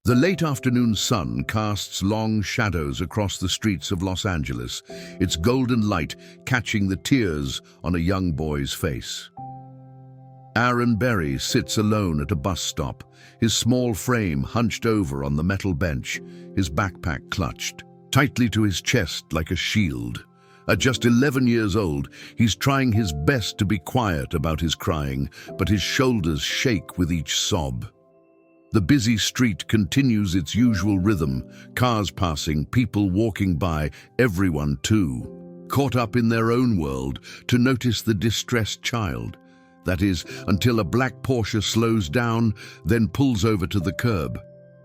The late afternoon sun casts long shadows across the streets of Los Angeles, its golden light catching the tears on a young boy's face. Aaron Berry sits alone at a bus stop, his small frame hunched over on the metal bench, his backpack clutched tightly to his chest like a shield. At just 11 years old, he's trying his best to be quiet about his crying, but his shoulders shake with each sob. The busy street continues its usual rhythm, cars passing, people walking by, everyone too, caught up in their own world to notice the distressed child. That is, until a black Porsche slows down, then pulls over to the curb.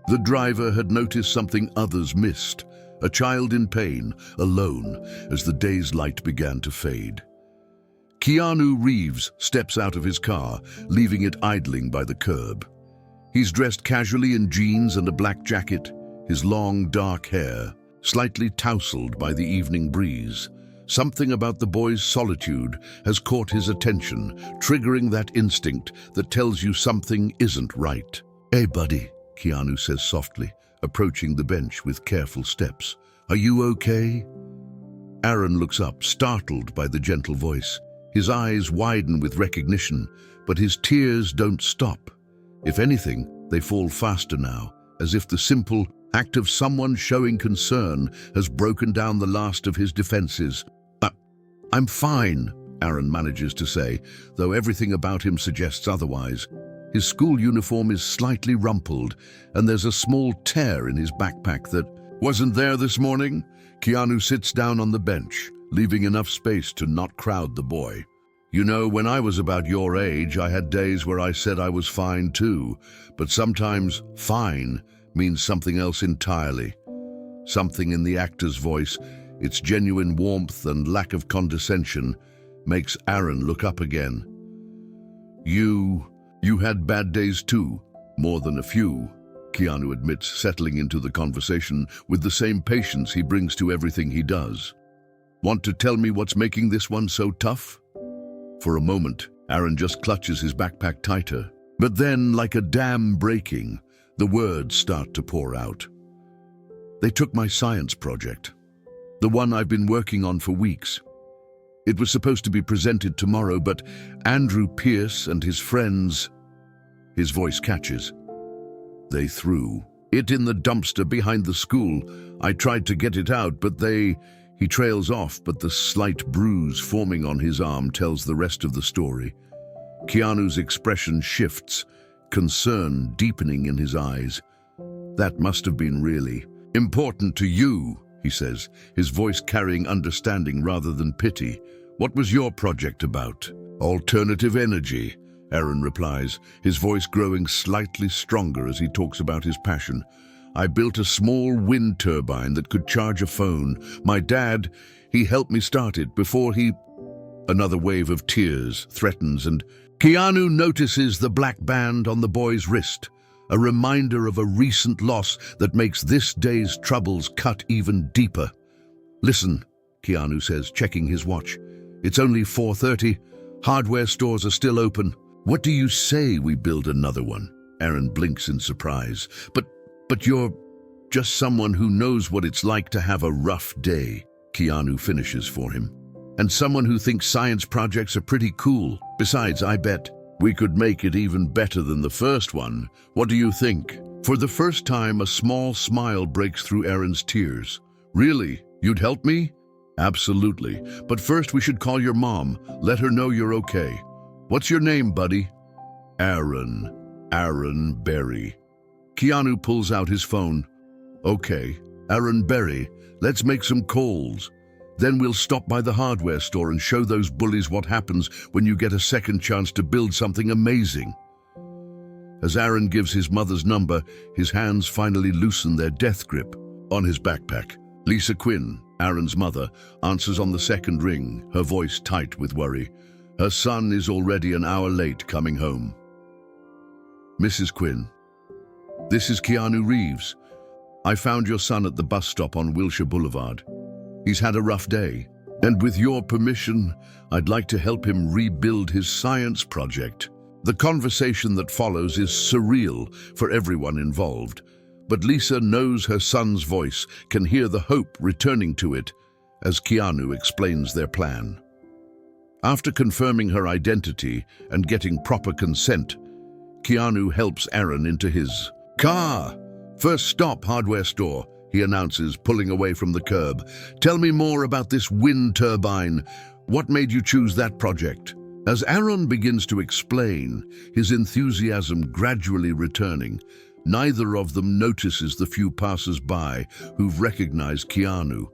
The driver had noticed something others missed, a child in pain, alone, as the day's light began to fade. Keanu Reeves steps out of his car, leaving it idling by the curb. He's dressed casually in jeans and a black jacket, his long, dark hair slightly tousled by the evening breeze. Something about the boy's solitude has caught his attention, triggering that instinct that tells you something isn't right. "Hey, buddy," Keanu says softly, approaching the bench with careful steps. "Are you okay?" Aaron looks up, startled by the gentle voice. His eyes widen with recognition, but his tears don't stop. If anything, they fall faster now, as if the simple act of someone showing concern has broken down the last of his defenses. "I'm fine," Aaron manages to say, though everything about him suggests otherwise. His school uniform is slightly rumpled, and there's a small tear in his backpack that wasn't there this morning. Keanu sits down on the bench, leaving enough space to not crowd the boy. "You know, when I was about your age, I had days where I said I was fine too, but sometimes fine means something else entirely." Something in the actor's voice, its genuine warmth and lack of condescension, makes Aaron look up again. You had bad days too, more than a few," Keanu admits, settling into the conversation with the same patience he brings to everything he does. "Want to tell me what's making this one so tough?" For a moment, Aaron just clutches his backpack tighter. But then, like a dam breaking, the words start to pour out. "They took my science project, the one I've been working on for weeks. It was supposed to be presented tomorrow, but Andrew Pierce and his friends..." His voice catches. "They threw it in the dumpster behind the school. I tried to get it out, but they..." He trails off, but the slight bruise forming on his arm tells the rest of the story. Keanu's expression shifts, concern deepening in his eyes. "That must have been really important to you," he says, his voice carrying understanding rather than pity. "What was your project about?" "Alternative energy," Aaron replies, his voice growing slightly stronger as he talks about his passion. "I built a small wind turbine that could charge a phone. My dad, he helped me start it before he..." Another wave of tears threatens, and Keanu notices the black band on the boy's wrist, a reminder of a recent loss that makes this day's troubles cut even deeper. "Listen," Keanu says, checking his watch. "It's only 4:30. Hardware stores are still open. What do you say we build another one?" Aaron blinks in surprise. But you're just someone who knows what it's like to have a rough day," Keanu finishes for him. "And someone who thinks science projects are pretty cool. Besides, I bet we could make it even better than the first one. What do you think?" For the first time, a small smile breaks through Aaron's tears. "Really? You'd help me?" "Absolutely. But first we should call your mom. Let her know you're okay. What's your name, buddy?" Aaron Berry." Keanu pulls out his phone. "Okay, Aaron Berry, let's make some calls. Then we'll stop by the hardware store and show those bullies what happens when you get a second chance to build something amazing." As Aaron gives his mother's number, his hands finally loosen their death grip on his backpack. Lisa Quinn, Aaron's mother, answers on the second ring, her voice tight with worry. Her son is already an hour late coming home. "Mrs. Quinn, this is Keanu Reeves. I found your son at the bus stop on Wilshire Boulevard. He's had a rough day, and with your permission, I'd like to help him rebuild his science project." The conversation that follows is surreal for everyone involved, But Lisa knows her son's voice, can hear the hope returning to it as Keanu explains their plan. After confirming her identity and getting proper consent, Keanu helps Aaron into his car. "First stop, hardware store," he announces, pulling away from the curb. "Tell me more about this wind turbine. What made you choose that project?" As Aaron begins to explain, his enthusiasm gradually returning, neither of them notices the few passers-by who've recognized Keanu,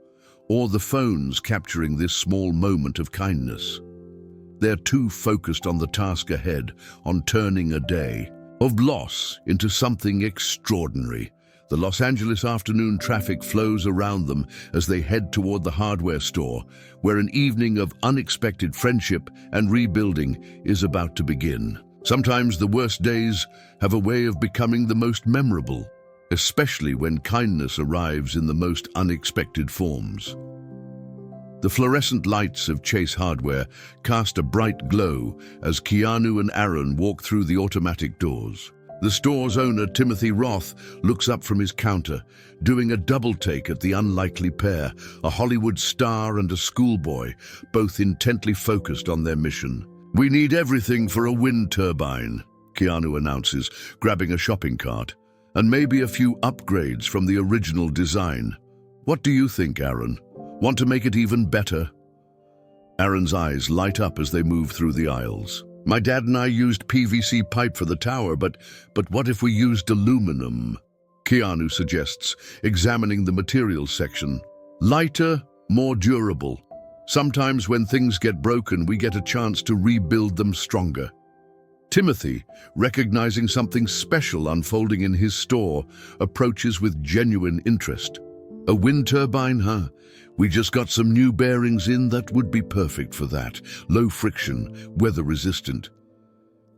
or the phones capturing this small moment of kindness. They're too focused on the task ahead, on turning a day of loss into something extraordinary. The Los Angeles afternoon traffic flows around them as they head toward the hardware store, where an evening of unexpected friendship and rebuilding is about to begin. Sometimes the worst days have a way of becoming the most memorable, especially when kindness arrives in the most unexpected forms. The fluorescent lights of Chase Hardware cast a bright glow as Keanu and Aaron walk through the automatic doors. The store's owner, Timothy Roth, looks up from his counter, doing a double take at the unlikely pair, a Hollywood star and a schoolboy, both intently focused on their mission. "We need everything for a wind turbine," Keanu announces, grabbing a shopping cart, "and maybe a few upgrades from the original design. What do you think, Aaron? Want to make it even better?" Aaron's eyes light up as they move through the aisles. "My dad and I used PVC pipe for the tower, but what if we used aluminum?" Keanu suggests, examining the materials section. "Lighter, more durable. Sometimes when things get broken, we get a chance to rebuild them stronger." Timothy, recognizing something special unfolding in his store, approaches with genuine interest. "A wind turbine, huh? We just got some new bearings in that would be perfect for that. Low friction, weather resistant."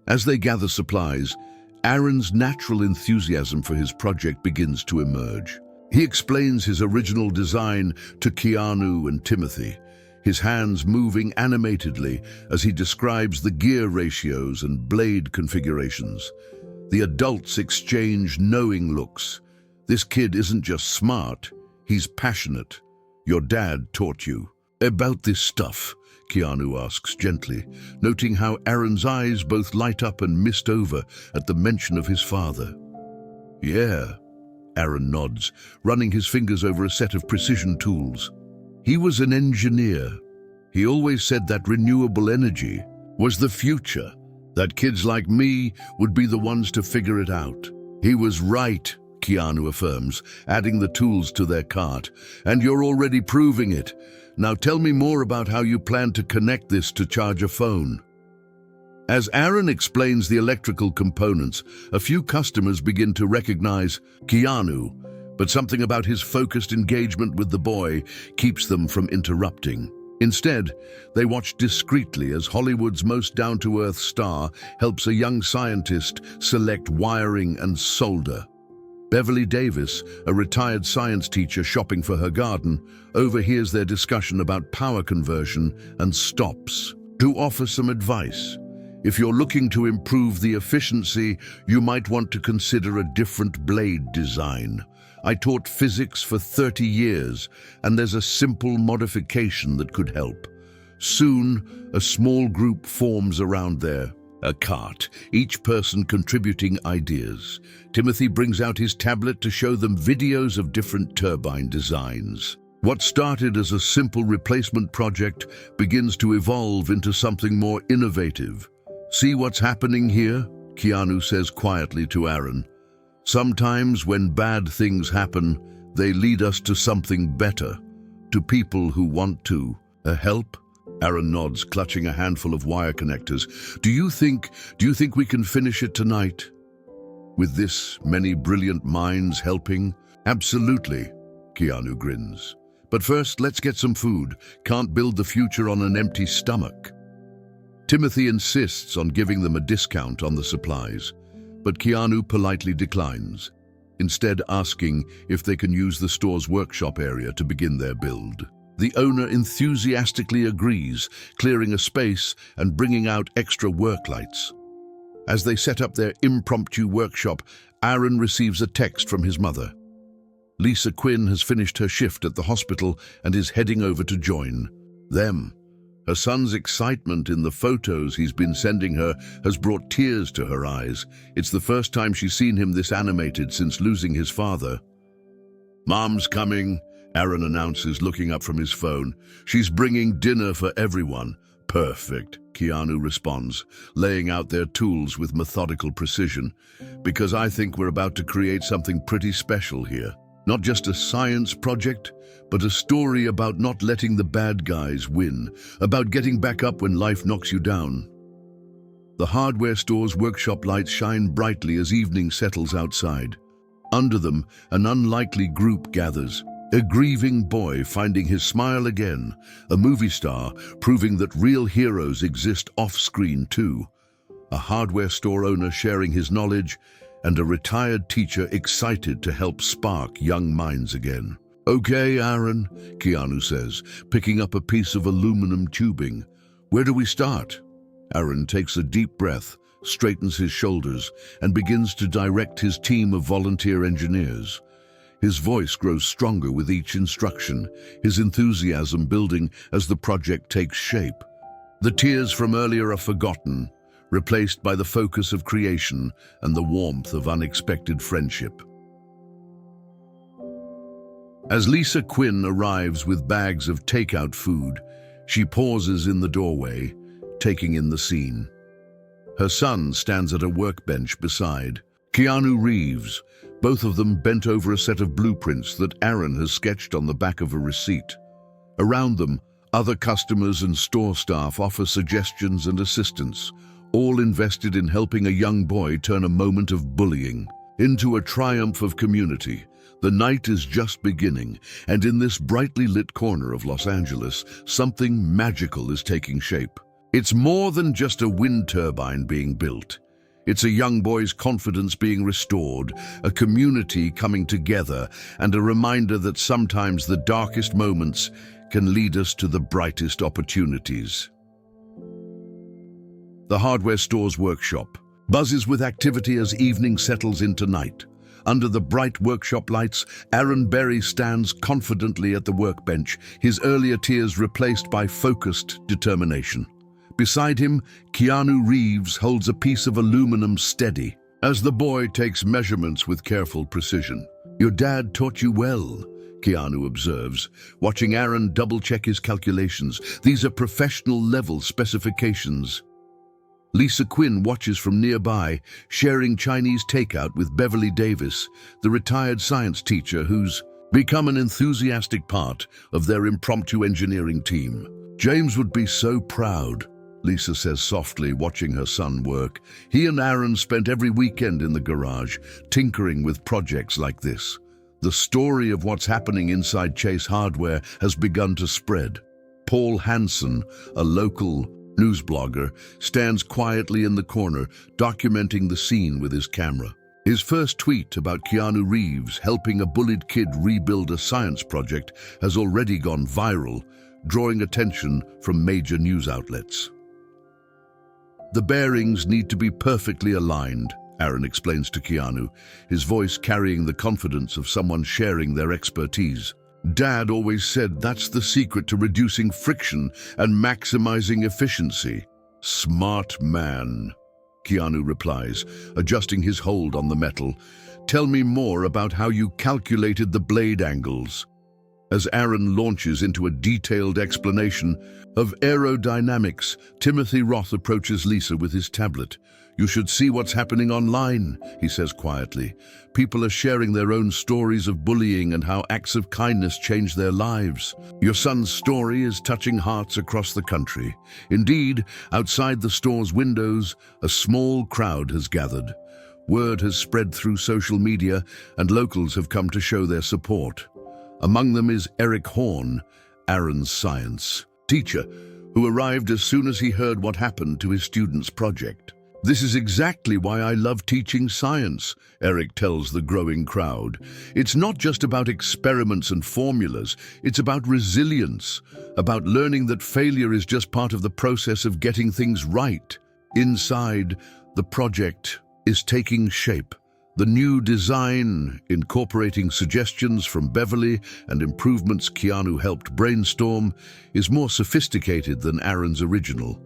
As they gather supplies, Aaron's natural enthusiasm for his project begins to emerge. He explains his original design to Keanu and Timothy, his hands moving animatedly as he describes the gear ratios and blade configurations. The adults exchange knowing looks. "This kid isn't just smart, he's passionate. Your dad taught you." "About this stuff?" Keanu asks gently, noting how Aaron's eyes both light up and mist over at the mention of his father. "Yeah," Aaron nods, running his fingers over a set of precision tools. "He was an engineer. He always said that renewable energy was the future, that kids like me would be the ones to figure it out." "He was right," Keanu affirms, adding the tools to their cart. "And you're already proving it. Now tell me more about how you plan to connect this to charge a phone." As Aaron explains the electrical components, a few customers begin to recognize Keanu, but something about his focused engagement with the boy keeps them from interrupting. Instead, they watch discreetly as Hollywood's most down-to-earth star helps a young scientist select wiring and solder. Beverly Davis, a retired science teacher shopping for her garden, overhears their discussion about power conversion and stops to offer some advice. "If you're looking to improve the efficiency, you might want to consider a different blade design. I taught physics for 30 years, and there's a simple modification that could help." Soon, a small group forms around a cart, each person contributing ideas. Timothy brings out his tablet to show them videos of different turbine designs. What started as a simple replacement project begins to evolve into something more innovative. "See what's happening here?" Keanu says quietly to Aaron. "Sometimes when bad things happen, they lead us to something better, to people who want to help." Aaron nods, clutching a handful of wire connectors. Do you think we can finish it tonight? With this many brilliant minds helping?" "Absolutely," Keanu grins. "But first, let's get some food. Can't build the future on an empty stomach." Timothy insists on giving them a discount on the supplies, but Keanu politely declines, instead asking if they can use the store's workshop area to begin their build. The owner enthusiastically agrees, clearing a space and bringing out extra work lights. As they set up their impromptu workshop, Aaron receives a text from his mother. Lisa Quinn has finished her shift at the hospital and is heading over to join them. Her son's excitement in the photos he's been sending her has brought tears to her eyes. It's the first time she's seen him this animated since losing his father. "Mom's coming," Aaron announces, looking up from his phone. "She's bringing dinner for everyone." "Perfect," Keanu responds, laying out their tools with methodical precision. "Because I think we're about to create something pretty special here. Not just a science project, but a story about not letting the bad guys win, about getting back up when life knocks you down." The hardware store's workshop lights shine brightly as evening settles outside. Under them, an unlikely group gathers. A grieving boy finding his smile again, a movie star proving that real heroes exist off-screen too, a hardware store owner sharing his knowledge, and a retired teacher excited to help spark young minds again. "Okay, Aaron," Keanu says, picking up a piece of aluminum tubing. "Where do we start?" Aaron takes a deep breath, straightens his shoulders, and begins to direct his team of volunteer engineers. His voice grows stronger with each instruction, his enthusiasm building as the project takes shape. The tears from earlier are forgotten, replaced by the focus of creation and the warmth of unexpected friendship. As Lisa Quinn arrives with bags of takeout food, she pauses in the doorway, taking in the scene. Her son stands at a workbench beside Keanu Reeves, both of them bent over a set of blueprints that Aaron has sketched on the back of a receipt. Around them, other customers and store staff offer suggestions and assistance, all invested in helping a young boy turn a moment of bullying into a triumph of community. The night is just beginning, and in this brightly lit corner of Los Angeles, something magical is taking shape. It's more than just a wind turbine being built. It's a young boy's confidence being restored, a community coming together, and a reminder that sometimes the darkest moments can lead us to the brightest opportunities. The hardware store's workshop buzzes with activity as evening settles into night. Under the bright workshop lights, Aaron Berry stands confidently at the workbench, his earlier tears replaced by focused determination. Beside him, Keanu Reeves holds a piece of aluminum steady as the boy takes measurements with careful precision. "Your dad taught you well," Keanu observes, watching Aaron double-check his calculations. "These are professional-level specifications." Lisa Quinn watches from nearby, sharing Chinese takeout with Beverly Davis, the retired science teacher who's become an enthusiastic part of their impromptu engineering team. "James would be so proud," Lisa says softly, watching her son work. He and Aaron spent every weekend in the garage, tinkering with projects like this. The story of what's happening inside Chase Hardware has begun to spread. Paul Hansen, a local news blogger, stands quietly in the corner, documenting the scene with his camera. His first tweet about Keanu Reeves helping a bullied kid rebuild a science project has already gone viral, drawing attention from major news outlets. "The bearings need to be perfectly aligned," Aaron explains to Keanu, his voice carrying the confidence of someone sharing their expertise. "Dad always said that's the secret to reducing friction and maximizing efficiency." "Smart man," Keanu replies, adjusting his hold on the metal. "Tell me more about how you calculated the blade angles." As Aaron launches into a detailed explanation of aerodynamics, Timothy Roth approaches Lisa with his tablet. "You should see what's happening online," he says quietly. "People are sharing their own stories of bullying and how acts of kindness change their lives. Your son's story is touching hearts across the country. Indeed, outside the store's windows, a small crowd has gathered. Word has spread through social media, and locals have come to show their support. Among them is Eric Horn, Aaron's science teacher, who arrived as soon as he heard what happened to his student's project. "This is exactly why I love teaching science," Eric tells the growing crowd. "It's not just about experiments and formulas, it's about resilience, about learning that failure is just part of the process of getting things right." Inside, the project is taking shape. The new design, incorporating suggestions from Beverly and improvements Keanu helped brainstorm, is more sophisticated than Aaron's original.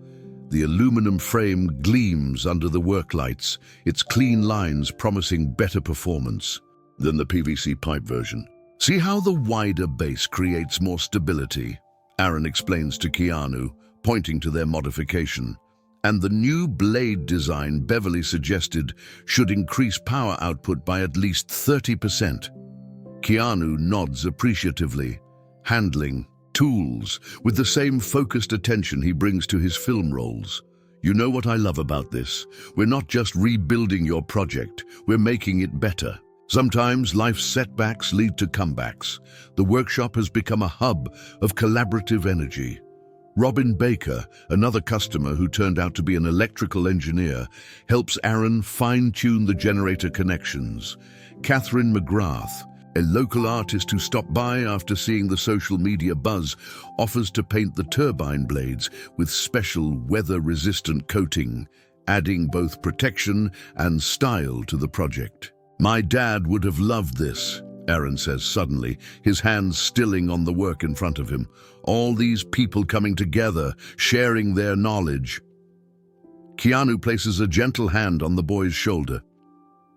The aluminum frame gleams under the work lights, its clean lines promising better performance than the PVC pipe version. See how the wider base creates more stability? Aaron explains to Keanu, pointing to their modification. And the new blade design Beverly suggested should increase power output by at least 30%. Keanu nods appreciatively, handling tools with the same focused attention he brings to his film roles. You know what I love about this? We're not just rebuilding your project, we're making it better. Sometimes life's setbacks lead to comebacks. The workshop has become a hub of collaborative energy. Robin Baker, another customer who turned out to be an electrical engineer, helps Aaron fine-tune the generator connections. Catherine McGrath, a local artist who stopped by after seeing the social media buzz, offers to paint the turbine blades with special weather-resistant coating, adding both protection and style to the project. My dad would have loved this, Aaron says suddenly, his hands stilling on the work in front of him. All these people coming together, sharing their knowledge. Keanu places a gentle hand on the boy's shoulder.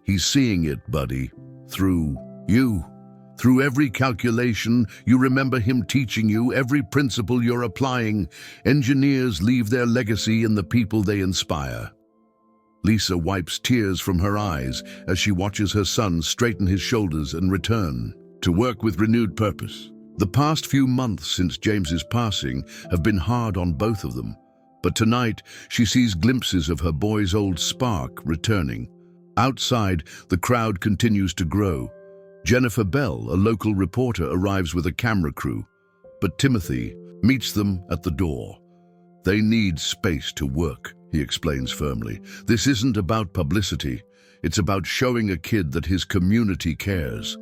He's seeing it, buddy, through you. Through every calculation, you remember him teaching you, every principle you're applying. Engineers leave their legacy in the people they inspire. Lisa wipes tears from her eyes as she watches her son straighten his shoulders and return to work with renewed purpose. The past few months since James's passing have been hard on both of them, but tonight she sees glimpses of her boy's old spark returning. Outside, the crowd continues to grow. Jennifer Bell, a local reporter, arrives with a camera crew, but Timothy meets them at the door. They need space to work, he explains firmly. This isn't about publicity. It's about showing a kid that his community cares.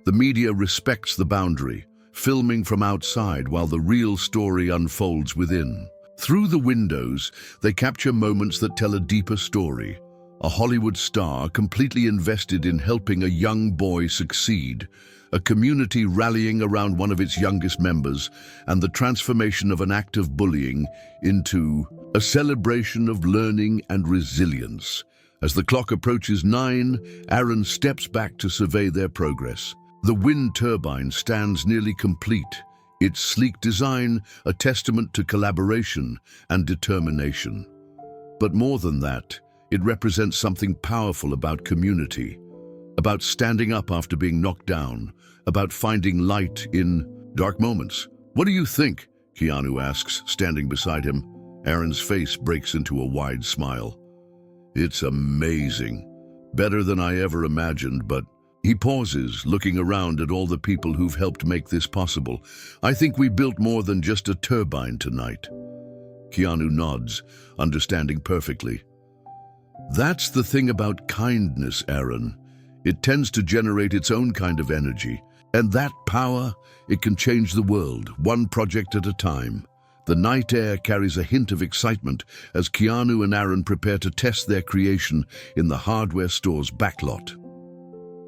The media respects the boundary, filming from outside while the real story unfolds within. Through the windows, they capture moments that tell a deeper story. A Hollywood star completely invested in helping a young boy succeed, a community rallying around one of its youngest members, and the transformation of an act of bullying into a celebration of learning and resilience. As the clock approaches 9, Aaron steps back to survey their progress. The wind turbine stands nearly complete, its sleek design a testament to collaboration and determination. But more than that, it represents something powerful about community, about standing up after being knocked down, about finding light in dark moments. What do you think? Keanu asks, standing beside him. Aaron's face breaks into a wide smile. It's amazing. Better than I ever imagined, but he pauses, looking around at all the people who've helped make this possible. I think we built more than just a turbine tonight. Keanu nods, understanding perfectly. That's the thing about kindness, Aaron. It tends to generate its own kind of energy. And that power, it can change the world, one project at a time. The night air carries a hint of excitement as Keanu and Aaron prepare to test their creation in the hardware store's backlot.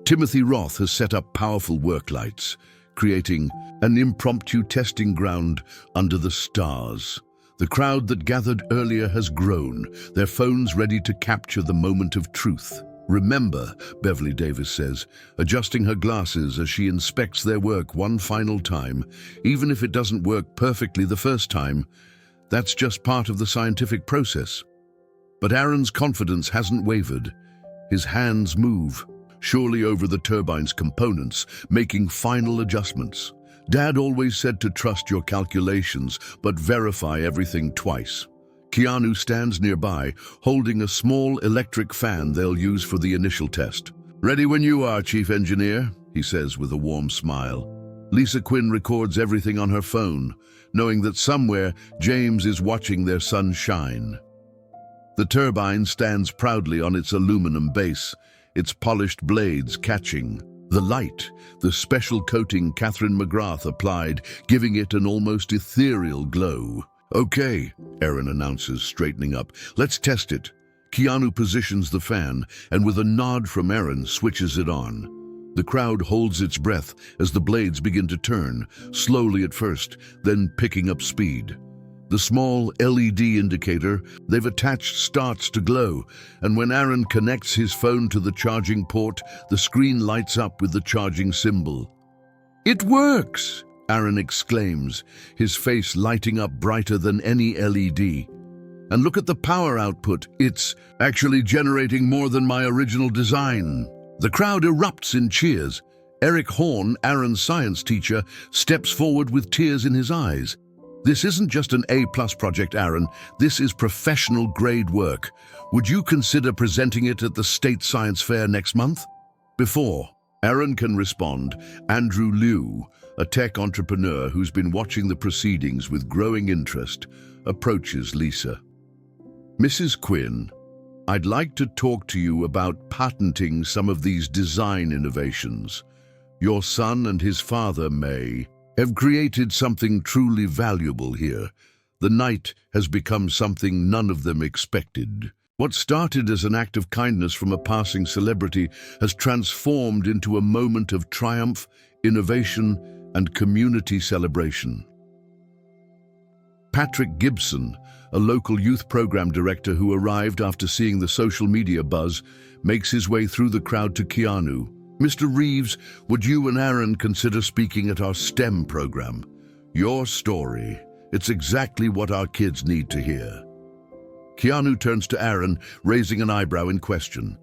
Timothy Roth has set up powerful work lights, creating an impromptu testing ground under the stars. The crowd that gathered earlier has grown, their phones ready to capture the moment of truth. Remember, Beverly Davis says, adjusting her glasses as she inspects their work one final time, even if it doesn't work perfectly the first time, that's just part of the scientific process. But Aaron's confidence hasn't wavered. His hands move, surely over the turbine's components, making final adjustments. Dad always said to trust your calculations, but verify everything twice. Keanu stands nearby, holding a small electric fan they'll use for the initial test. Ready when you are, Chief Engineer, he says with a warm smile. Lisa Quinn records everything on her phone, knowing that somewhere James is watching their son shine. The turbine stands proudly on its aluminum base, its polished blades catching the light, the special coating Catherine McGrath applied, giving it an almost ethereal glow. Okay, Aaron announces, straightening up. Let's test it. Keanu positions the fan and with a nod from Aaron switches it on. The crowd holds its breath as the blades begin to turn, slowly at first, then picking up speed. The small LED indicator they've attached starts to glow, and when Aaron connects his phone to the charging port, the screen lights up with the charging symbol. "It works!" Aaron exclaims, his face lighting up brighter than any LED. "And look at the power output. It's actually generating more than my original design." The crowd erupts in cheers. Eric Horn, Aaron's science teacher, steps forward with tears in his eyes. "This isn't just an A+ project, Aaron. This is professional-grade work. Would you consider presenting it at the State Science Fair next month?" Before Aaron can respond, Andrew Liu, a tech entrepreneur who's been watching the proceedings with growing interest, approaches Lisa. "Mrs. Quinn, I'd like to talk to you about patenting some of these design innovations. Your son and his father, May, have created something truly valuable here. The night has become something none of them expected. What started as an act of kindness from a passing celebrity has transformed into a moment of triumph, innovation, and community celebration." Patrick Gibson, a local youth program director who arrived after seeing the social media buzz, makes his way through the crowd to Keanu. "Mr. Reeves, would you and Aaron consider speaking at our STEM program? Your story, it's exactly what our kids need to hear." Keanu turns to Aaron, raising an eyebrow in question.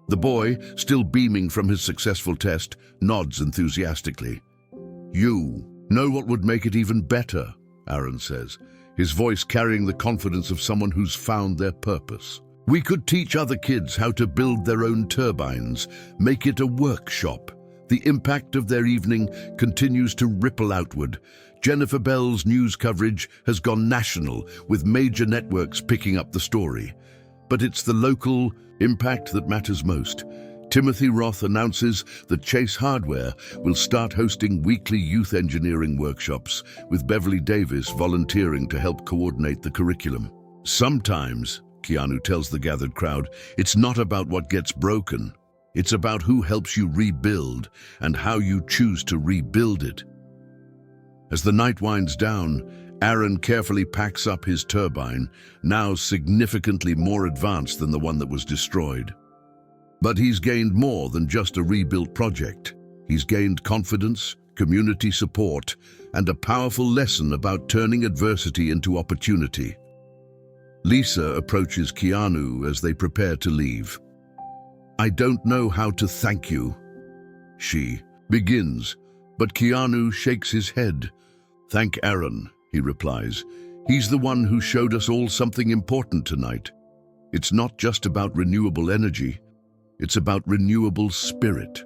The boy, still beaming from his successful test, nods enthusiastically. "You know what would make it even better," Aaron says, his voice carrying the confidence of someone who's found their purpose. "We could teach other kids how to build their own turbines, make it a workshop. The impact of their evening continues to ripple outward. Jennifer Bell's news coverage has gone national, with major networks picking up the story. But it's the local impact that matters most. Timothy Roth announces that Chase Hardware will start hosting weekly youth engineering workshops, with Beverly Davis volunteering to help coordinate the curriculum. Sometimes, Keanu tells the gathered crowd, it's not about what gets broken. It's about who helps you rebuild and how you choose to rebuild it." As the night winds down, Aaron carefully packs up his turbine, now significantly more advanced than the one that was destroyed. But he's gained more than just a rebuilt project. He's gained confidence, community support, and a powerful lesson about turning adversity into opportunity. Lisa approaches Keanu as they prepare to leave. "I don't know how to thank you," she begins, but Keanu shakes his head. "Thank Aaron," he replies. "He's the one who showed us all something important tonight. It's not just about renewable energy. It's about renewable spirit.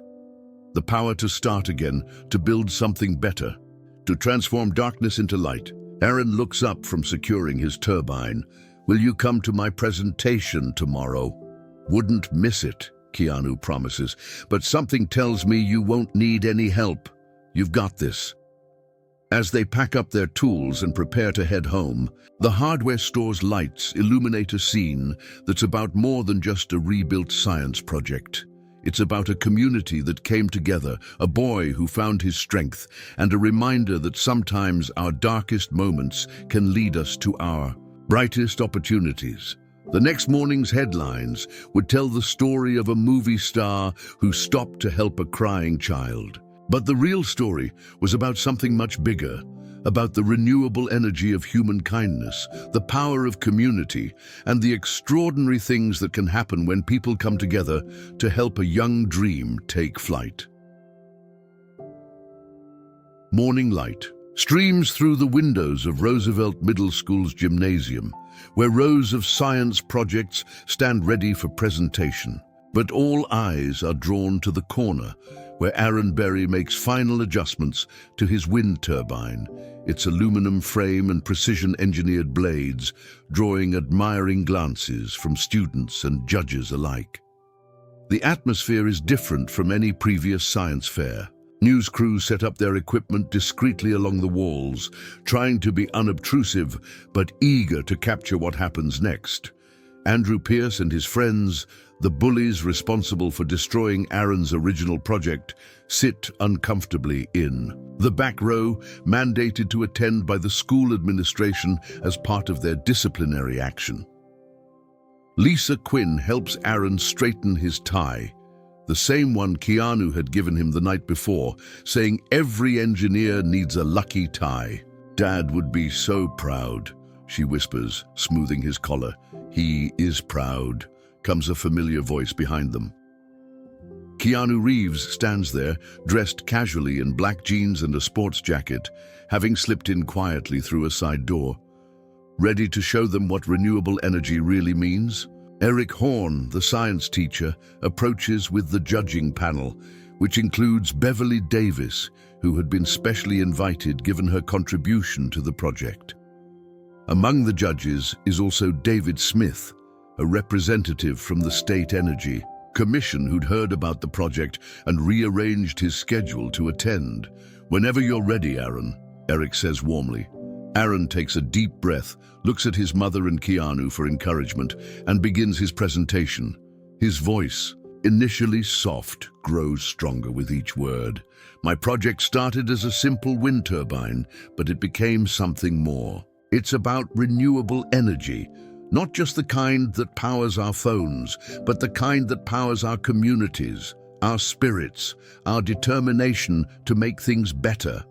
The power to start again, to build something better, to transform darkness into light." Aaron looks up from securing his turbine. "Will you come to my presentation tomorrow?" "Wouldn't miss it," Keanu promises, "but something tells me you won't need any help. You've got this." As they pack up their tools and prepare to head home, the hardware store's lights illuminate a scene that's about more than just a rebuilt science project. It's about a community that came together, a boy who found his strength, and a reminder that sometimes our darkest moments can lead us to our brightest opportunities. The next morning's headlines would tell the story of a movie star who stopped to help a crying child. But the real story was about something much bigger, about the renewable energy of human kindness, the power of community, and the extraordinary things that can happen when people come together to help a young dream take flight. Morning light streams through the windows of Roosevelt Middle School's gymnasium, where rows of science projects stand ready for presentation. But all eyes are drawn to the corner, where Aaron Berry makes final adjustments to his wind turbine, its aluminum frame and precision-engineered blades drawing admiring glances from students and judges alike. The atmosphere is different from any previous science fair. News crews set up their equipment discreetly along the walls, trying to be unobtrusive but eager to capture what happens next. Andrew Pierce and his friends, the bullies responsible for destroying Aaron's original project, sit uncomfortably in the back row, mandated to attend by the school administration as part of their disciplinary action. Lisa Quinn helps Aaron straighten his tie, the same one Keanu had given him the night before, saying every engineer needs a lucky tie. "Dad would be so proud," she whispers, smoothing his collar. "He is proud," comes a familiar voice behind them. Keanu Reeves stands there, dressed casually in black jeans and a sports jacket, having slipped in quietly through a side door. Ready to show them what renewable energy really means? Eric Horn, the science teacher, approaches with the judging panel, which includes Beverly Davis, who had been specially invited given her contribution to the project. Among the judges is also David Smith, a representative from the State Energy Commission who'd heard about the project and rearranged his schedule to attend. "Whenever you're ready, Aaron," Eric says warmly. Aaron takes a deep breath, looks at his mother and Keanu for encouragement, and begins his presentation. His voice, initially soft, grows stronger with each word. "My project started as a simple wind turbine, but it became something more. It's about renewable energy, not just the kind that powers our phones, but the kind that powers our communities, our spirits, our determination to make things better."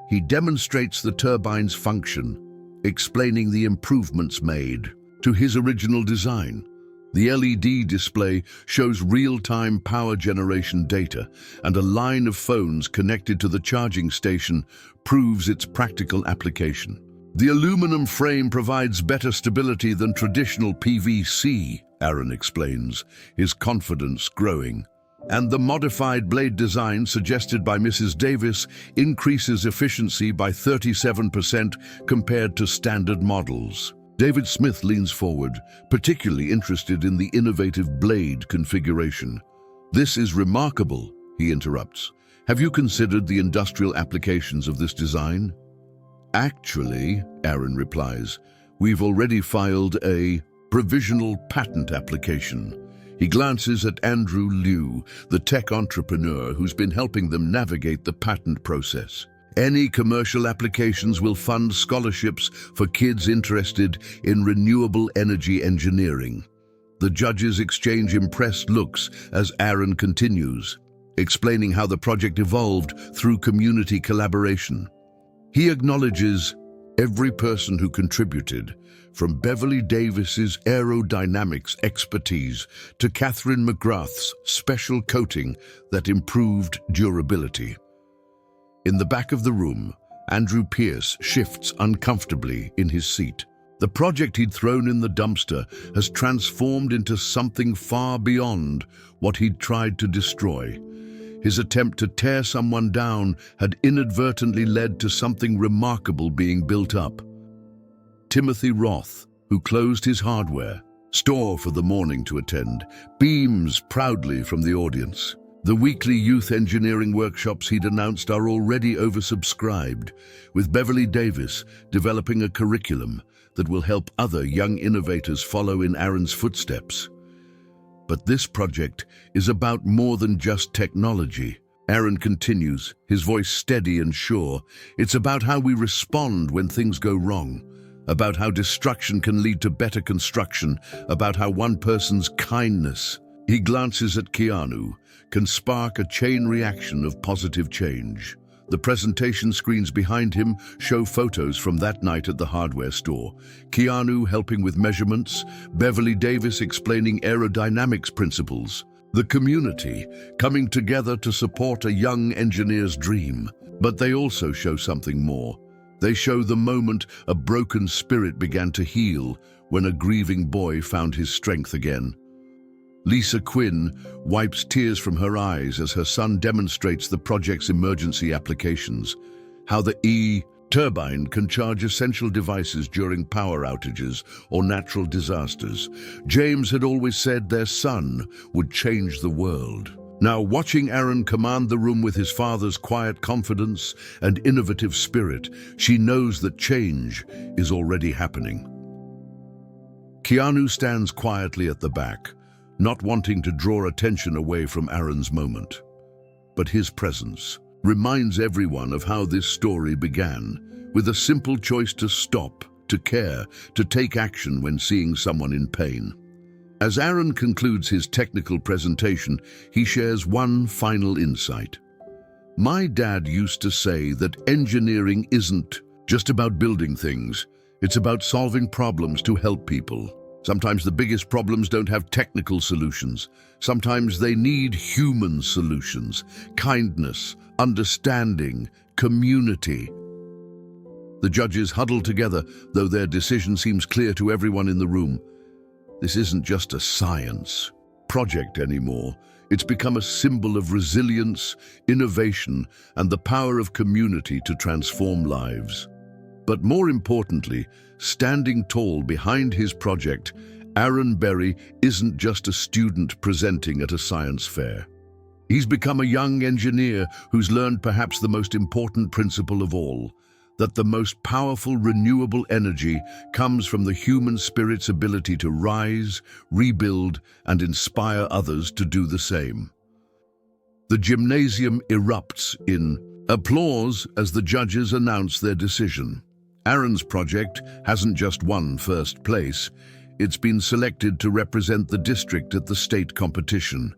He demonstrates the turbine's function, explaining the improvements made to his original design. The LED display shows real-time power generation data, and a line of phones connected to the charging station proves its practical application. "The aluminum frame provides better stability than traditional PVC," Aaron explains, his confidence growing. "And the modified blade design suggested by Mrs. Davis increases efficiency by 37% compared to standard models." David Smith leans forward, particularly interested in the innovative blade configuration. "This is remarkable," he interrupts. "Have you considered the industrial applications of this design?" "Actually," Aaron replies, "we've already filed a provisional patent application." He glances at Andrew Liu, the tech entrepreneur who's been helping them navigate the patent process. "Any commercial applications will fund scholarships for kids interested in renewable energy engineering." The judges exchange impressed looks as Aaron continues, explaining how the project evolved through community collaboration. He acknowledges every person who contributed, from Beverly Davis's aerodynamics expertise to Catherine McGrath's special coating that improved durability. In the back of the room, Andrew Pierce shifts uncomfortably in his seat. The project he'd thrown in the dumpster has transformed into something far beyond what he'd tried to destroy. His attempt to tear someone down had inadvertently led to something remarkable being built up. Timothy Roth, who closed his hardware store for the morning to attend, beams proudly from the audience. The weekly youth engineering workshops he'd announced are already oversubscribed, with Beverly Davis developing a curriculum that will help other young innovators follow in Aaron's footsteps. But this project is about more than just technology. Aaron continues, his voice steady and sure. It's about how we respond when things go wrong, about how destruction can lead to better construction, about how one person's kindness, he glances at Keanu, can spark a chain reaction of positive change. The presentation screens behind him show photos from that night at the hardware store. Keanu helping with measurements, Beverly Davis explaining aerodynamics principles, the community coming together to support a young engineer's dream. But they also show something more. They show the moment a broken spirit began to heal when a grieving boy found his strength again. Lisa Quinn wipes tears from her eyes as her son demonstrates the project's emergency applications, how the turbine can charge essential devices during power outages or natural disasters. James had always said their son would change the world. Now, watching Aaron command the room with his father's quiet confidence and innovative spirit, she knows that change is already happening. Keanu stands quietly at the back, not wanting to draw attention away from Aaron's moment. But his presence reminds everyone of how this story began, with a simple choice to stop, to care, to take action when seeing someone in pain. As Aaron concludes his technical presentation, he shares one final insight. My dad used to say that engineering isn't just about building things. It's about solving problems to help people. Sometimes the biggest problems don't have technical solutions. Sometimes they need human solutions, kindness, understanding, community. The judges huddle together, though their decision seems clear to everyone in the room. This isn't just a science project anymore. It's become a symbol of resilience, innovation, and the power of community to transform lives. But more importantly, standing tall behind his project, Aaron Berry isn't just a student presenting at a science fair. He's become a young engineer who's learned perhaps the most important principle of all, that the most powerful renewable energy comes from the human spirit's ability to rise, rebuild, and inspire others to do the same. The gymnasium erupts in applause as the judges announce their decision. Aaron's project hasn't just won first place, it's been selected to represent the district at the state competition.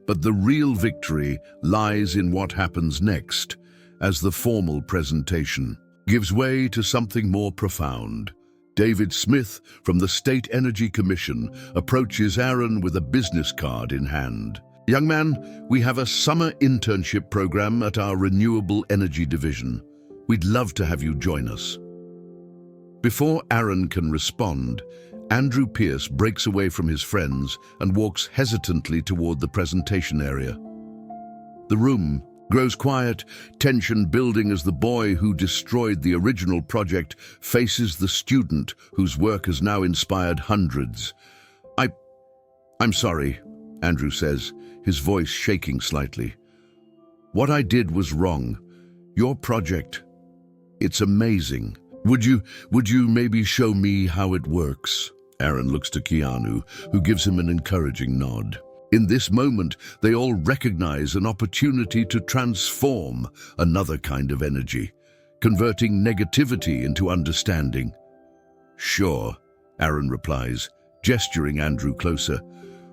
But the real victory lies in what happens next, as the formal presentation gives way to something more profound. David Smith from the State Energy Commission approaches Aaron with a business card in hand. Young man, we have a summer internship program at our renewable energy division. We'd love to have you join us. Before Aaron can respond, Andrew Pierce breaks away from his friends and walks hesitantly toward the presentation area. The room grows quiet, tension building as the boy who destroyed the original project faces the student whose work has now inspired hundreds. I'm sorry, Andrew says, his voice shaking slightly. What I did was wrong. Your project, it's amazing. Would you maybe show me how it works? Aaron looks to Keanu, who gives him an encouraging nod. In this moment, they all recognize an opportunity to transform another kind of energy, converting negativity into understanding. Sure, Aaron replies, gesturing Andrew closer.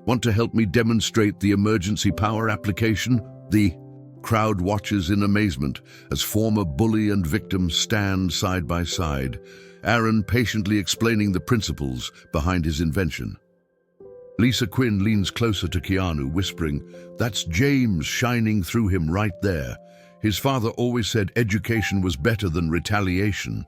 Want to help me demonstrate the emergency power application? The crowd watches in amazement as former bully and victim stand side by side, Aaron patiently explaining the principles behind his invention. Lisa Quinn leans closer to Keanu, whispering, "That's James shining through him right there. His father always said education was better than retaliation."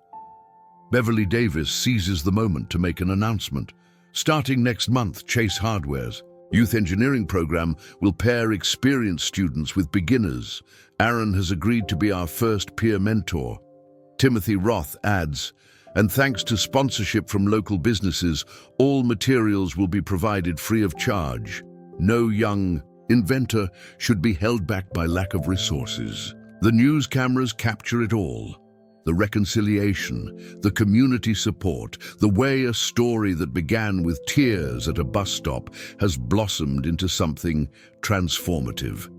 Beverly Davis seizes the moment to make an announcement. Starting next month, Chase Hardware's youth engineering program will pair experienced students with beginners. Aaron has agreed to be our first peer mentor. Timothy Roth adds, and thanks to sponsorship from local businesses, all materials will be provided free of charge. No young inventor should be held back by lack of resources. The news cameras capture it all. The reconciliation, the community support, the way a story that began with tears at a bus stop has blossomed into something transformative.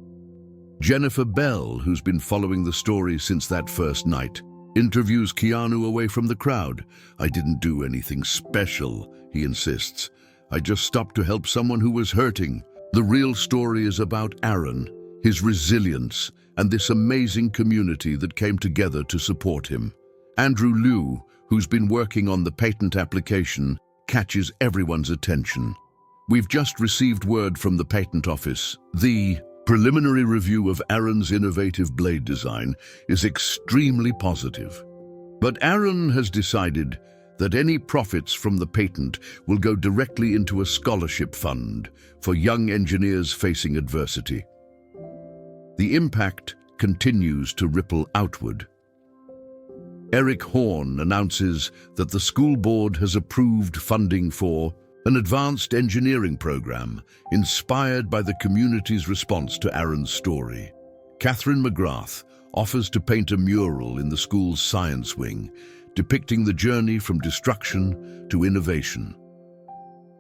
Jennifer Bell, who's been following the story since that first night, interviews Keanu away from the crowd. "I didn't do anything special," he insists. "I just stopped to help someone who was hurting." The real story is about Aaron, his resilience, and this amazing community that came together to support him. Andrew Liu, who's been working on the patent application, catches everyone's attention. "We've just received word from the patent office. The preliminary review of Aaron's innovative blade design is extremely positive. But Aaron has decided that any profits from the patent will go directly into a scholarship fund for young engineers facing adversity." The impact continues to ripple outward. Eric Horn announces that the school board has approved funding for an advanced engineering program inspired by the community's response to Aaron's story. Catherine McGrath offers to paint a mural in the school's science wing, depicting the journey from destruction to innovation.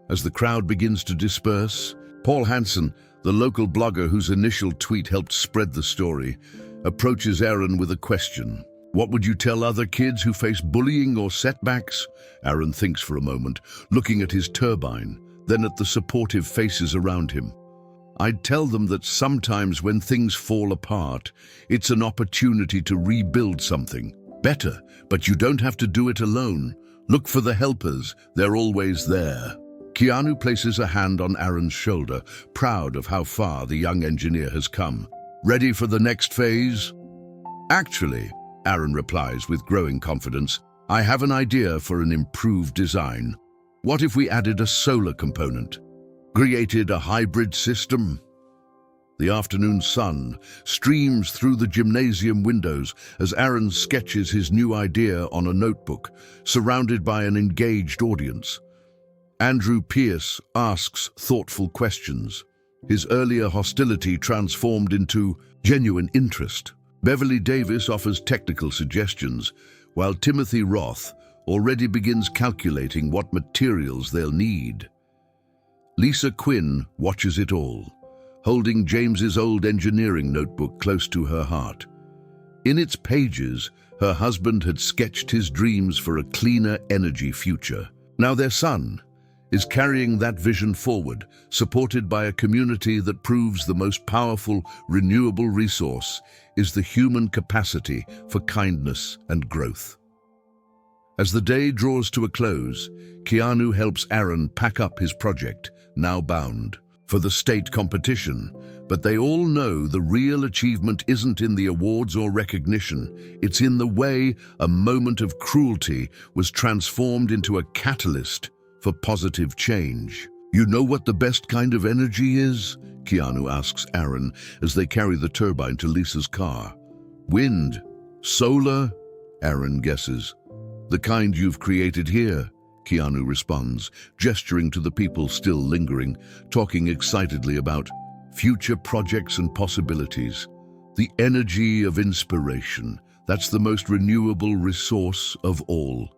As the crowd begins to disperse, Paul Hansen, the local blogger whose initial tweet helped spread the story, approaches Aaron with a question. What would you tell other kids who face bullying or setbacks? Aaron thinks for a moment, looking at his turbine, then at the supportive faces around him. I'd tell them that sometimes when things fall apart, it's an opportunity to rebuild something better, but you don't have to do it alone. Look for the helpers, they're always there. Keanu places a hand on Aaron's shoulder, proud of how far the young engineer has come. Ready for the next phase? Actually, Aaron replies with growing confidence, I have an idea for an improved design. What if we added a solar component? Created a hybrid system? The afternoon sun streams through the gymnasium windows as Aaron sketches his new idea on a notebook, surrounded by an engaged audience. Andrew Pierce asks thoughtful questions, his earlier hostility transformed into genuine interest. Beverly Davis offers technical suggestions, while Timothy Roth already begins calculating what materials they'll need. Lisa Quinn watches it all, holding James's old engineering notebook close to her heart. In its pages, her husband had sketched his dreams for a cleaner energy future. Now their son is carrying that vision forward, supported by a community that proves the most powerful renewable resource is the human capacity for kindness and growth. As the day draws to a close, Keanu helps Aaron pack up his project, now bound for the state competition, but they all know the real achievement isn't in the awards or recognition. It's in the way a moment of cruelty was transformed into a catalyst for positive change. You know what the best kind of energy is? Keanu asks Aaron as they carry the turbine to Lisa's car. Wind? Solar? Aaron guesses. The kind you've created here, Keanu responds, gesturing to the people still lingering, talking excitedly about future projects and possibilities. The energy of inspiration, that's the most renewable resource of all.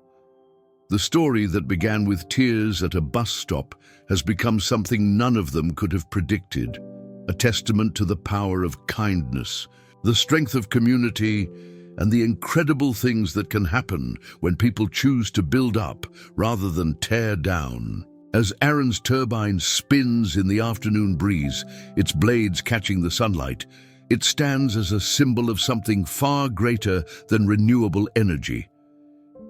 The story that began with tears at a bus stop has become something none of them could have predicted, a testament to the power of kindness, the strength of community, and the incredible things that can happen when people choose to build up rather than tear down. As Aaron's turbine spins in the afternoon breeze, its blades catching the sunlight, it stands as a symbol of something far greater than renewable energy.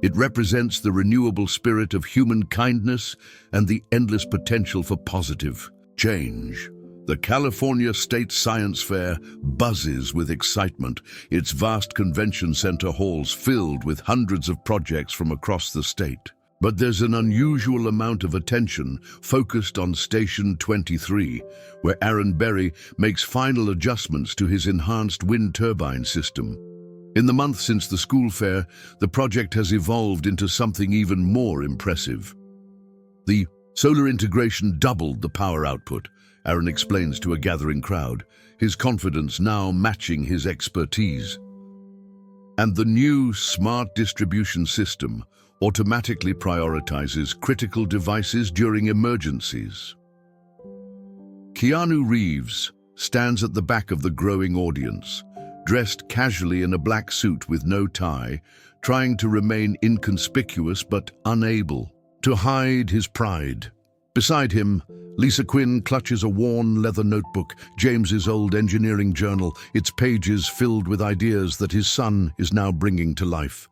It represents the renewable spirit of human kindness and the endless potential for positive change. The California State Science Fair buzzes with excitement, its vast convention center halls filled with hundreds of projects from across the state. But there's an unusual amount of attention focused on Station 23, where Aaron Berry makes final adjustments to his enhanced wind turbine system. In the month since the school fair, the project has evolved into something even more impressive. The solar integration doubled the power output, Aaron explains to a gathering crowd, his confidence now matching his expertise. And the new smart distribution system automatically prioritizes critical devices during emergencies. Keanu Reeves stands at the back of the growing audience, dressed casually in a black suit with no tie, trying to remain inconspicuous but unable to hide his pride. Beside him, Lisa Quinn clutches a worn leather notebook, James's old engineering journal, its pages filled with ideas that his son is now bringing to life.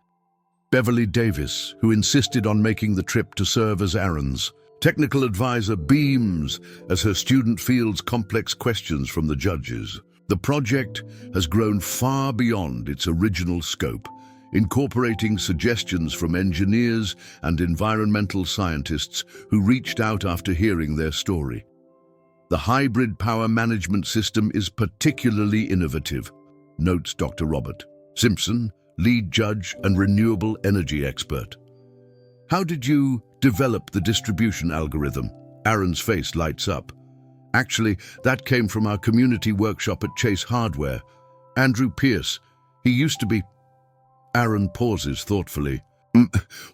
Beverly Davis, who insisted on making the trip to serve as Aaron's technical advisor, beams as her student fields complex questions from the judges. The project has grown far beyond its original scope, incorporating suggestions from engineers and environmental scientists who reached out after hearing their story. The hybrid power management system is particularly innovative, notes Dr. Robert Simpson, lead judge and renewable energy expert. How did you develop the distribution algorithm? Aaron's face lights up. Actually, that came from our community workshop at Chase Hardware. Andrew Pierce, he used to be... Aaron pauses thoughtfully.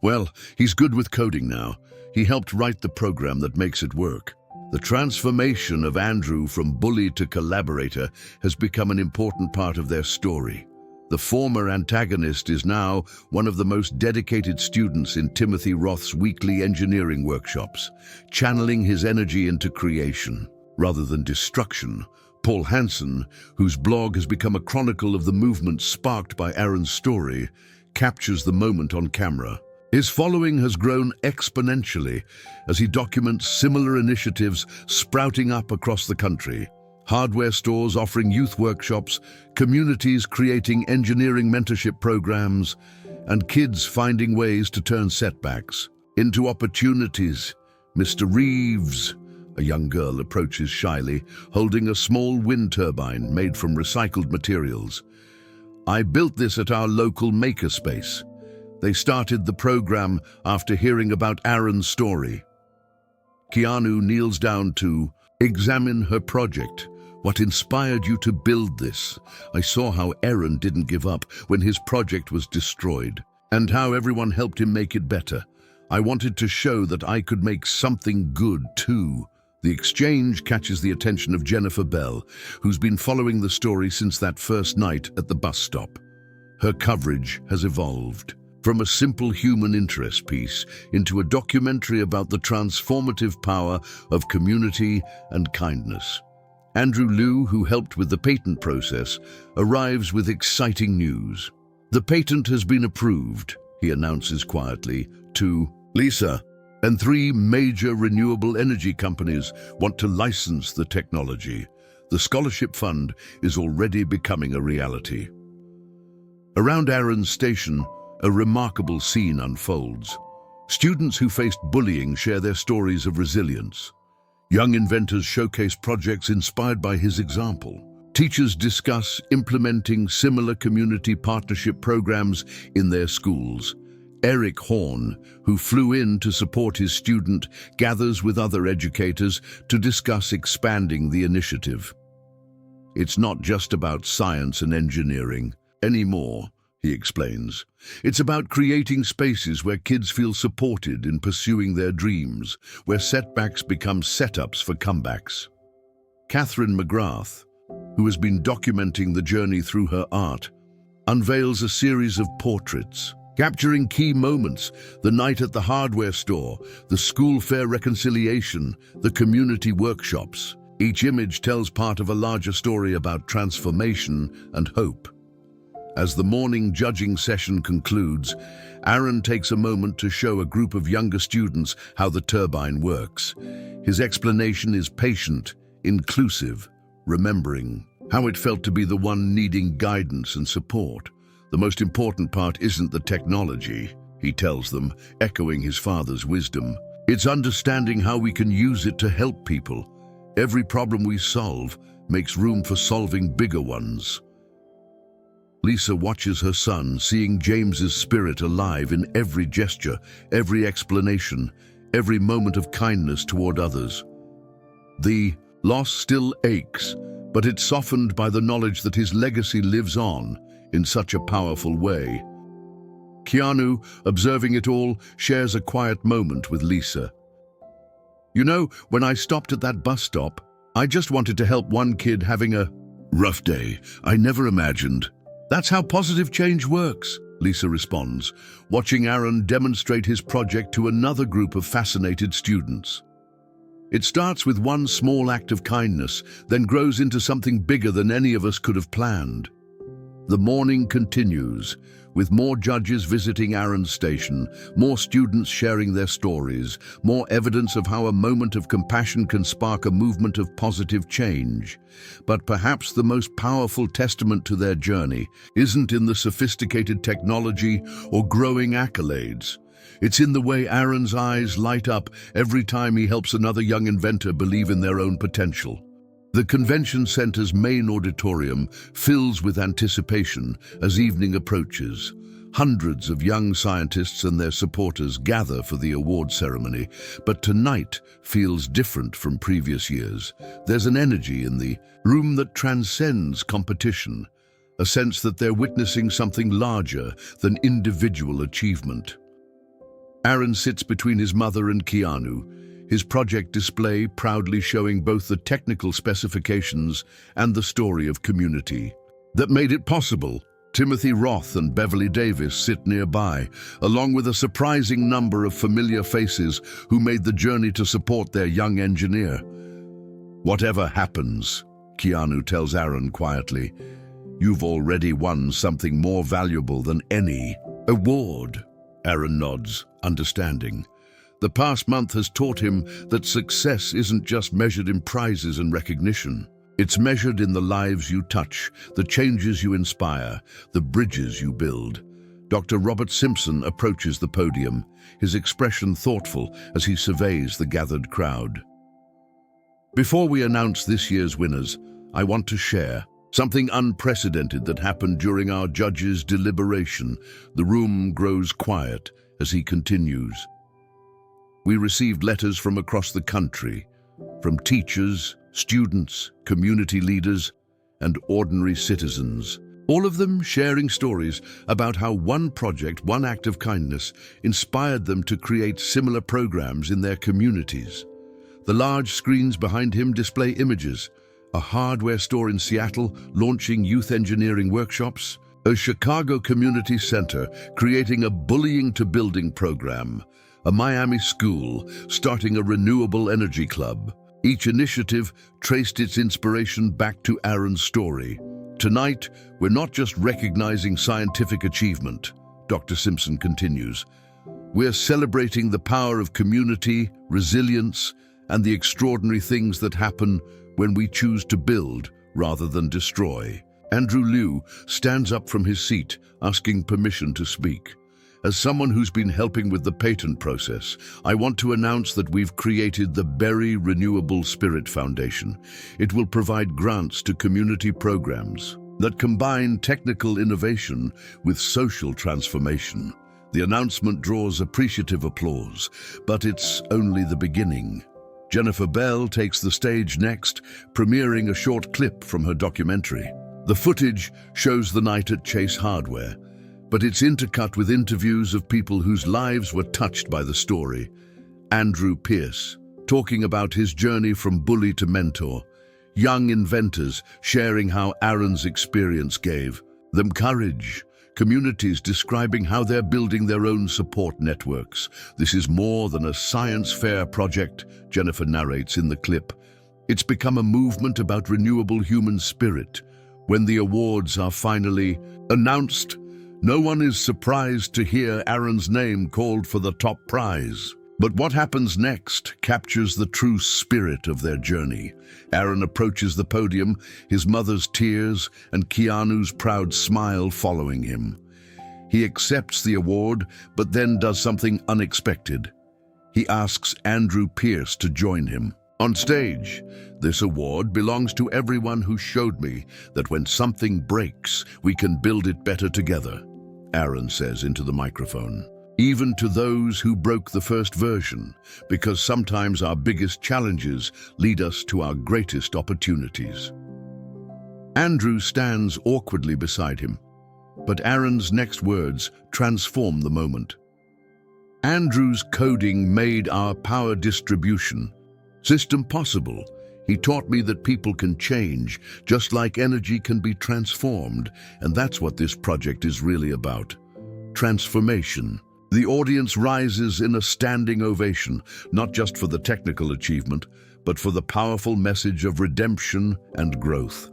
Well, he's good with coding now. He helped write the program that makes it work. The transformation of Andrew from bully to collaborator has become an important part of their story. The former antagonist is now one of the most dedicated students in Timothy Roth's weekly engineering workshops, channeling his energy into creation rather than destruction. Paul Hansen, whose blog has become a chronicle of the movement sparked by Aaron's story, captures the moment on camera. His following has grown exponentially as he documents similar initiatives sprouting up across the country. Hardware stores offering youth workshops, communities creating engineering mentorship programs, and kids finding ways to turn setbacks into opportunities. Mr. Reeves, a young girl, approaches shyly, holding a small wind turbine made from recycled materials. "I built this at our local makerspace." They started the program after hearing about Aaron's story. Keanu kneels down to examine her project. "What inspired you to build this?" "I saw how Aaron didn't give up when his project was destroyed, and how everyone helped him make it better. I wanted to show that I could make something good too." The exchange catches the attention of Jennifer Bell, who's been following the story since that first night at the bus stop. Her coverage has evolved from a simple human interest piece into a documentary about the transformative power of community and kindness. Andrew Liu, who helped with the patent process, arrives with exciting news. "The patent has been approved," he announces quietly, to Lisa, "and 3 major renewable energy companies want to license the technology. The scholarship fund is already becoming a reality." Around Aaron's station, a remarkable scene unfolds. Students who faced bullying share their stories of resilience. Young inventors showcase projects inspired by his example. Teachers discuss implementing similar community partnership programs in their schools. Eric Horn, who flew in to support his student, gathers with other educators to discuss expanding the initiative. "It's not just about science and engineering anymore," he explains. "It's about creating spaces where kids feel supported in pursuing their dreams, where setbacks become setups for comebacks." Catherine McGrath, who has been documenting the journey through her art, unveils a series of portraits, capturing key moments: the night at the hardware store, the school fair reconciliation, the community workshops. Each image tells part of a larger story about transformation and hope. As the morning judging session concludes, Aaron takes a moment to show a group of younger students how the turbine works. His explanation is patient, inclusive, remembering how it felt to be the one needing guidance and support. "The most important part isn't the technology," he tells them, echoing his father's wisdom. "It's understanding how we can use it to help people. Every problem we solve makes room for solving bigger ones." Lisa watches her son, seeing James's spirit alive in every gesture, every explanation, every moment of kindness toward others. The loss still aches, but it's softened by the knowledge that his legacy lives on in such a powerful way. Keanu, observing it all, shares a quiet moment with Lisa. "You know, when I stopped at that bus stop, I just wanted to help one kid having a rough day. I never imagined." "That's how positive change works," Lisa responds, watching Aaron demonstrate his project to another group of fascinated students. "It starts with one small act of kindness, then grows into something bigger than any of us could have planned." The morning continues, with more judges visiting Aaron's station, more students sharing their stories, more evidence of how a moment of compassion can spark a movement of positive change. But perhaps the most powerful testament to their journey isn't in the sophisticated technology or growing accolades. It's in the way Aaron's eyes light up every time he helps another young inventor believe in their own potential. The convention center's main auditorium fills with anticipation as evening approaches. Hundreds of young scientists and their supporters gather for the award ceremony, but tonight feels different from previous years. There's an energy in the room that transcends competition, a sense that they're witnessing something larger than individual achievement. Aaron sits between his mother and Keanu, his project display proudly showing both the technical specifications and the story of community that made it possible. Timothy Roth and Beverly Davis sit nearby, along with a surprising number of familiar faces who made the journey to support their young engineer. "Whatever happens," Keanu tells Aaron quietly, "you've already won something more valuable than any award." Aaron nods, understanding. The past month has taught him that success isn't just measured in prizes and recognition. It's measured in the lives you touch, the changes you inspire, the bridges you build. Dr. Robert Simpson approaches the podium, his expression thoughtful as he surveys the gathered crowd. "Before we announce this year's winners, I want to share something unprecedented that happened during our judges' deliberation." The room grows quiet as he continues. "We received letters from across the country, from teachers, students, community leaders, and ordinary citizens. All of them sharing stories about how one project, one act of kindness, inspired them to create similar programs in their communities." The large screens behind him display images: a hardware store in Seattle launching youth engineering workshops, a Chicago community center creating a bullying to building program, a Miami school starting a renewable energy club. Each initiative traced its inspiration back to Aaron's story. "Tonight, we're not just recognizing scientific achievement," Dr. Simpson continues. "We're celebrating the power of community, resilience, and the extraordinary things that happen when we choose to build rather than destroy." Andrew Liu stands up from his seat, asking permission to speak. "As someone who's been helping with the patent process, I want to announce that we've created the Berry Renewable Spirit Foundation. It will provide grants to community programs that combine technical innovation with social transformation." The announcement draws appreciative applause, but it's only the beginning. Jennifer Bell takes the stage next, premiering a short clip from her documentary. The footage shows the night at Chase Hardware, but it's intercut with interviews of people whose lives were touched by the story. Andrew Pierce, talking about his journey from bully to mentor. Young inventors sharing how Aaron's experience gave them courage. Communities describing how they're building their own support networks. "This is more than a science fair project," Jennifer narrates in the clip. "It's become a movement about renewable human spirit." When the awards are finally announced, no one is surprised to hear Aaron's name called for the top prize. But what happens next captures the true spirit of their journey. Aaron approaches the podium, his mother's tears and Keanu's proud smile following him. He accepts the award, but then does something unexpected. He asks Andrew Pierce to join him on stage. "This award belongs to everyone who showed me that when something breaks, we can build it better together," Aaron says into the microphone. "Even to those who broke the first version, because sometimes our biggest challenges lead us to our greatest opportunities." Andrew stands awkwardly beside him, but Aaron's next words transform the moment. "Andrew's coding made our power distribution system possible. He taught me that people can change, just like energy can be transformed, and that's what this project is really about. Transformation." The audience rises in a standing ovation, not just for the technical achievement, but for the powerful message of redemption and growth.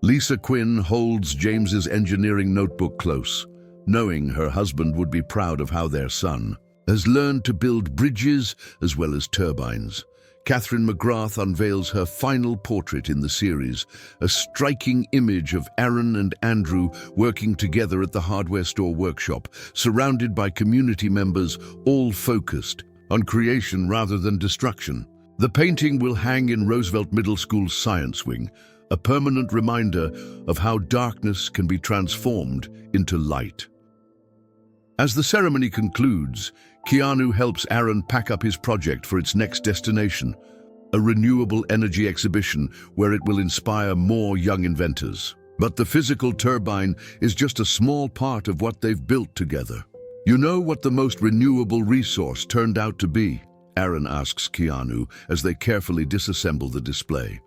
Lisa Quinn holds James's engineering notebook close, knowing her husband would be proud of how their son has learned to build bridges as well as turbines. Catherine McGrath unveils her final portrait in the series, a striking image of Aaron and Andrew working together at the hardware store workshop, surrounded by community members, all focused on creation rather than destruction. The painting will hang in Roosevelt Middle School's science wing, a permanent reminder of how darkness can be transformed into light. As the ceremony concludes, Keanu helps Aaron pack up his project for its next destination, a renewable energy exhibition where it will inspire more young inventors. But the physical turbine is just a small part of what they've built together. You know what the most renewable resource turned out to be? Aaron asks Keanu as they carefully disassemble the display.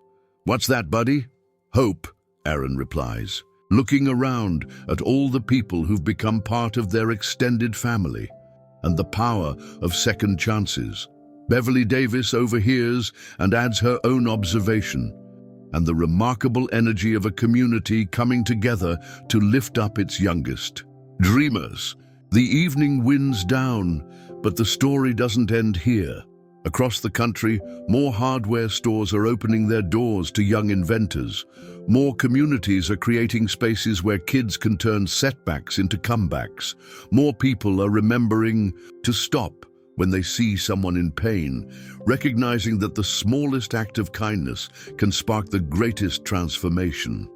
What's that, buddy? Hope, Aaron replies, looking around at all the people who've become part of their extended family, and the power of second chances. Beverly Davis overhears and adds her own observation, and the remarkable energy of a community coming together to lift up its youngest. Dreamers. The evening winds down, but the story doesn't end here. Across the country, more hardware stores are opening their doors to young inventors. More communities are creating spaces where kids can turn setbacks into comebacks. More people are remembering to stop when they see someone in pain, recognizing that the smallest act of kindness can spark the greatest transformation.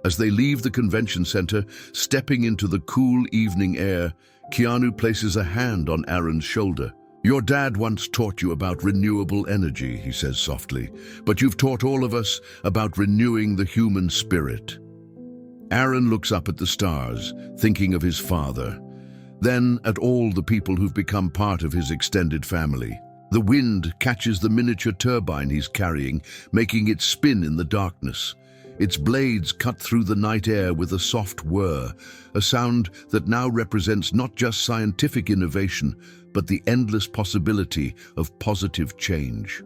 As they leave the convention center, stepping into the cool evening air, Keanu places a hand on Aaron's shoulder. Your dad once taught you about renewable energy, he says softly, but you've taught all of us about renewing the human spirit. Aaron looks up at the stars, thinking of his father, then at all the people who've become part of his extended family. The wind catches the miniature turbine he's carrying, making it spin in the darkness. Its blades cut through the night air with a soft whir, a sound that now represents not just scientific innovation, but the endless possibility of positive change.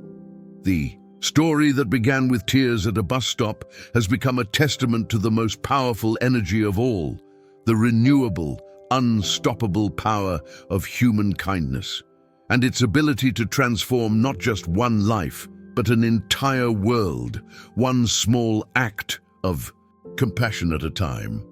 The story that began with tears at a bus stop has become a testament to the most powerful energy of all, the renewable, unstoppable power of human kindness, and its ability to transform not just one life, but an entire world, one small act of compassion at a time.